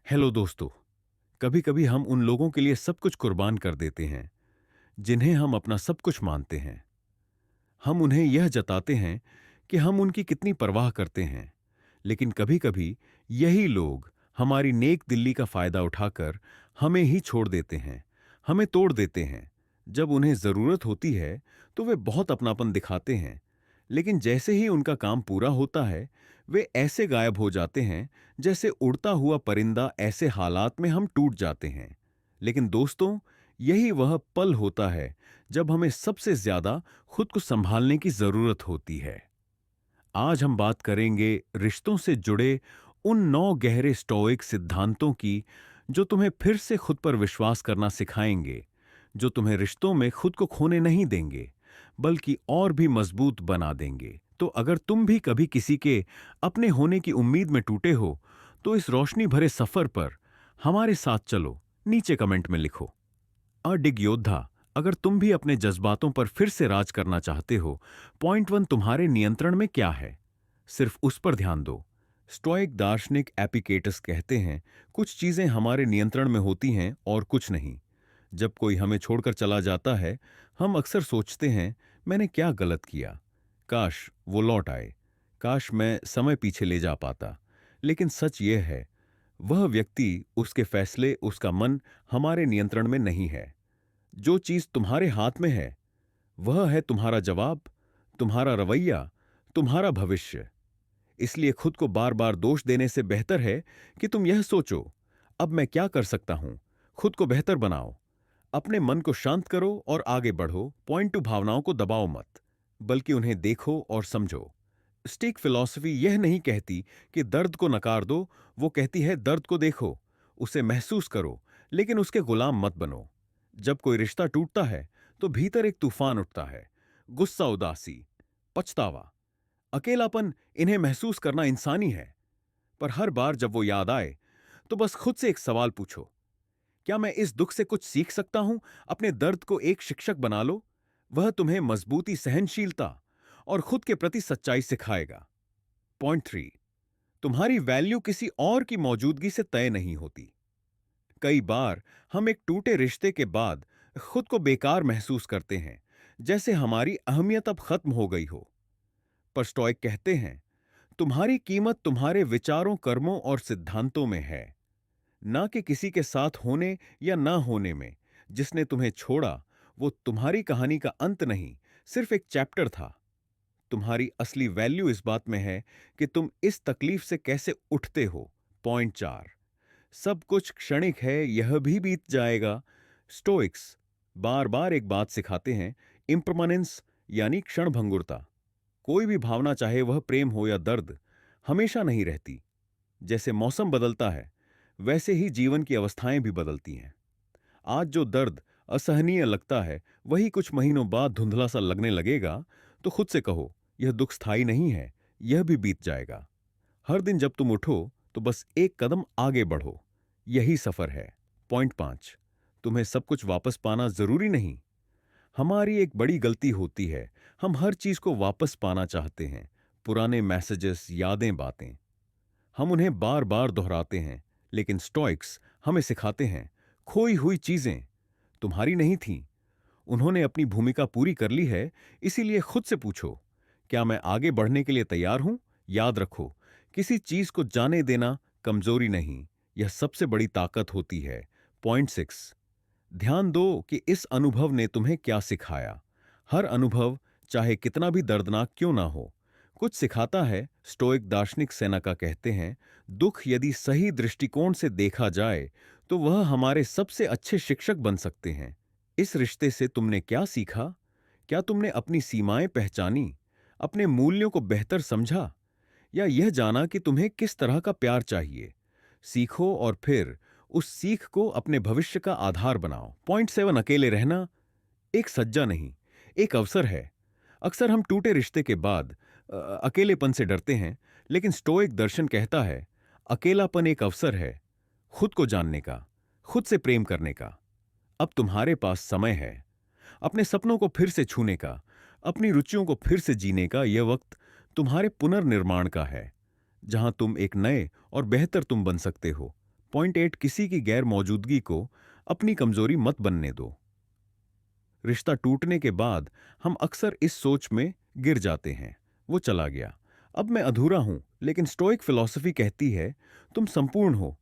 Hello दोस्तों। कभी कभी हम उन लोगों के लिए सब कुछ कुर्बान कर देते हैं जिन्हें हम अपना सब कुछ मानते हैं। हम उन्हें यह जताते हैं कि हम उनकी कितनी परवाह करते हैं, लेकिन कभी कभी यही लोग हमारी नेक दिल्ली का फायदा उठाकर हमें ही छोड़ देते हैं, हमें तोड़ देते हैं। जब उन्हें जरूरत होती है तो वे बहुत अपनापन दिखाते हैं, लेकिन जैसे ही उनका काम पूरा होता है वे ऐसे गायब हो जाते हैं जैसे उड़ता हुआ परिंदा। ऐसे हालात में हम टूट जाते हैं। लेकिन दोस्तों, यही वह पल होता है जब हमें सबसे ज्यादा खुद को संभालने की जरूरत होती है। आज हम बात करेंगे रिश्तों से जुड़े उन 9 गहरे स्टोइक सिद्धांतों की जो तुम्हें फिर से खुद पर विश्वास करना सिखाएंगे, जो तुम्हें रिश्तों में खुद को खोने नहीं देंगे बल्कि और भी मजबूत बना देंगे। तो अगर तुम भी कभी किसी के अपने होने की उम्मीद में टूटे हो तो इस रोशनी भरे सफर पर हमारे साथ चलो। नीचे कमेंट में लिखो अडिग योद्धा। अगर तुम भी अपने जज्बातों पर फिर से राज करना चाहते हो, पॉइंट 1 तुम्हारे नियंत्रण में क्या है, सिर्फ उस पर ध्यान दो। स्टोइक दार्शनिक एपिकेटस कहते हैं कुछ चीजें हमारे नियंत्रण में होती हैं और कुछ नहीं। जब कोई हमें छोड़कर चला जाता है हम अक्सर सोचते हैं, मैंने क्या गलत किया, काश वो लौट आए, काश मैं समय पीछे ले जा पाता। लेकिन सच यह है, वह व्यक्ति, उसके फैसले, उसका मन हमारे नियंत्रण में नहीं है। जो चीज तुम्हारे हाथ में है वह है तुम्हारा जवाब, तुम्हारा रवैया, तुम्हारा भविष्य। इसलिए खुद को बार बार दोष देने से बेहतर है कि तुम यह सोचो, अब मैं क्या कर सकता हूं। खुद को बेहतर बनाओ, अपने मन को शांत करो और आगे बढ़ो। पॉइंट टू भावनाओं को दबाओ मत, बल्कि उन्हें देखो और समझो। स्टिक फिलॉसफी यह नहीं कहती कि दर्द को नकार दो, वो कहती है दर्द को देखो, उसे महसूस करो, लेकिन उसके गुलाम मत बनो। जब कोई रिश्ता टूटता है तो भीतर एक तूफान उठता है, गुस्सा, उदासी, पछतावा, अकेलापन। इन्हें महसूस करना इंसानी है। पर हर बार जब वो याद आए तो बस खुद से एक सवाल पूछो, क्या मैं इस दुख से कुछ सीख सकता हूं। अपने दर्द को एक शिक्षक बना लो, वह तुम्हें मजबूती, सहनशीलता और खुद के प्रति सच्चाई सिखाएगा। पॉइंट 3, तुम्हारी वैल्यू किसी और की मौजूदगी से तय नहीं होती। कई बार हम एक टूटे रिश्ते के बाद खुद को बेकार महसूस करते हैं, जैसे हमारी अहमियत अब खत्म हो गई हो। पर स्टोइक कहते हैं तुम्हारी कीमत तुम्हारे विचारों, कर्मों और सिद्धांतों में है, ना कि किसी के साथ होने या ना होने में। जिसने तुम्हें छोड़ा वो तुम्हारी कहानी का अंत नहीं, सिर्फ एक चैप्टर था। तुम्हारी असली वैल्यू इस बात में है कि तुम इस तकलीफ से कैसे उठते हो। पॉइंट 4, सब कुछ क्षणिक है, यह भी बीत जाएगा। स्टोइक्स बार बार एक बात सिखाते हैं, इम्परमानेंस, यानी क्षणभंगुरता। कोई भी भावना, चाहे वह प्रेम हो या दर्द, हमेशा नहीं रहती। जैसे मौसम बदलता है वैसे ही जीवन की अवस्थाएं भी बदलती हैं। आज जो दर्द असहनीय लगता है वही कुछ महीनों बाद धुंधला सा लगने लगेगा। तो खुद से कहो, यह दुख स्थायी नहीं है, यह भी बीत जाएगा। हर दिन जब तुम उठो तो बस एक कदम आगे बढ़ो, यही सफर है। पॉइंट 5, तुम्हें सब कुछ वापस पाना जरूरी नहीं। हमारी एक बड़ी गलती होती है, हम हर चीज को वापस पाना चाहते हैं। पुराने मैसेजेस, यादें, बातें, हम उन्हें बार बार दोहराते हैं। लेकिन स्टोइक्स हमें सिखाते हैं खोई हुई चीजें तुम्हारी नहीं थीं, उन्होंने अपनी भूमिका पूरी कर ली है। इसीलिए खुद से पूछो, क्या मैं आगे बढ़ने के लिए तैयार हूं। याद रखो, किसी चीज को जाने देना कमजोरी नहीं, यह सबसे बड़ी ताकत होती है। पॉइंट 6, ध्यान दो कि इस अनुभव ने तुम्हें क्या सिखाया। हर अनुभव, चाहे कितना भी दर्दनाक क्यों ना हो, कुछ सिखाता है। स्टोइक दार्शनिक सेनेका कहते हैं दुख यदि सही दृष्टिकोण से देखा जाए तो वह हमारे सबसे अच्छे शिक्षक बन सकते हैं। इस रिश्ते से तुमने क्या सीखा? क्या तुमने अपनी सीमाएं पहचानी, अपने मूल्यों को बेहतर समझा, या यह जाना कि तुम्हें किस तरह का प्यार चाहिए? सीखो और फिर उस सीख को अपने भविष्य का आधार बनाओ। पॉइंट 7, अकेले रहना एक सज्जा नहीं, एक अवसर है। अक्सर हम टूटे रिश्ते के बाद अकेलेपन से डरते हैं, लेकिन स्टोइक दर्शन कहता है अकेलापन एक अवसर है खुद को जानने का, खुद से प्रेम करने का। अब तुम्हारे पास समय है अपने सपनों को फिर से छूने का, अपनी रुचियों को फिर से जीने का। यह वक्त तुम्हारे पुनर्निर्माण का है, जहां तुम एक नए और बेहतर तुम बन सकते हो। पॉइंट 8, किसी की गैर मौजूदगी को अपनी कमजोरी मत बनने दो। रिश्ता टूटने के बाद हम अक्सर इस सोच में गिर जाते हैं, वो चला गया, अब मैं अधूरा हूं। लेकिन स्टोइक फिलॉसफी कहती है, तुम संपूर्ण हो,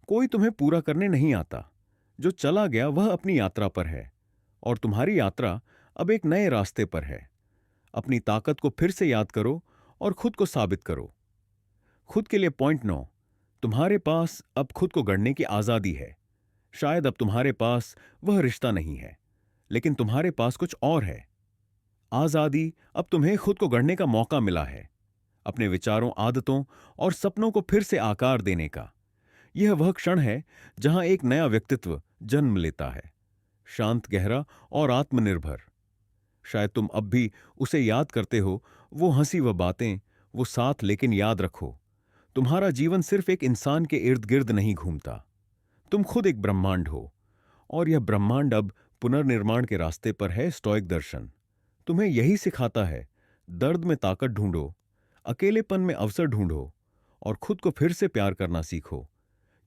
कोई तुम्हें पूरा करने नहीं आता। जो चला गया वह अपनी यात्रा पर है, और तुम्हारी यात्रा अब एक नए रास्ते पर है। अपनी ताकत को फिर से याद करो और खुद को साबित करो। खुद के लिए पॉइंट 9, तुम्हारे पास अब खुद को गढ़ने की आजादी है। शायद अब तुम्हारे पास वह रिश्ता नहीं है, लेकिन तुम्हारे पास कुछ और है। आजादी, अब तुम्हें खुद को गढ़ने का मौका मिला है, अपने विचारों, आदतों और सपनों को फिर से आकार देने का। यह वह क्षण है जहां एक नया व्यक्तित्व जन्म लेता है, शांत, गहरा और आत्मनिर्भर। शायद तुम अब भी उसे याद करते हो, वो हंसी, वह बातें, वो साथ। लेकिन याद रखो, तुम्हारा जीवन सिर्फ एक इंसान के इर्द गिर्द नहीं घूमता। तुम खुद एक ब्रह्मांड हो, और यह ब्रह्मांड अब पुनर्निर्माण के रास्ते पर है। स्टोइक दर्शन तुम्हें यही सिखाता है, दर्द में ताकत ढूंढो, अकेलेपन में अवसर ढूंढो, और खुद को फिर से प्यार करना सीखो।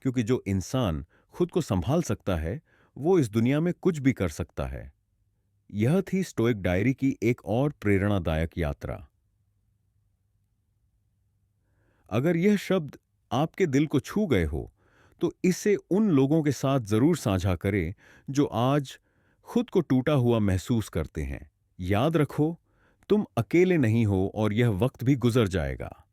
क्योंकि जो इंसान खुद को संभाल सकता है, वो इस दुनिया में कुछ भी कर सकता है। यह थी स्टोइक डायरी की एक और प्रेरणादायक यात्रा। अगर यह शब्द आपके दिल को छू गए हो, तो इसे उन लोगों के साथ जरूर साझा करें जो आज खुद को टूटा हुआ महसूस करते हैं। याद रखो, तुम अकेले नहीं हो, और यह वक्त भी गुजर जाएगा।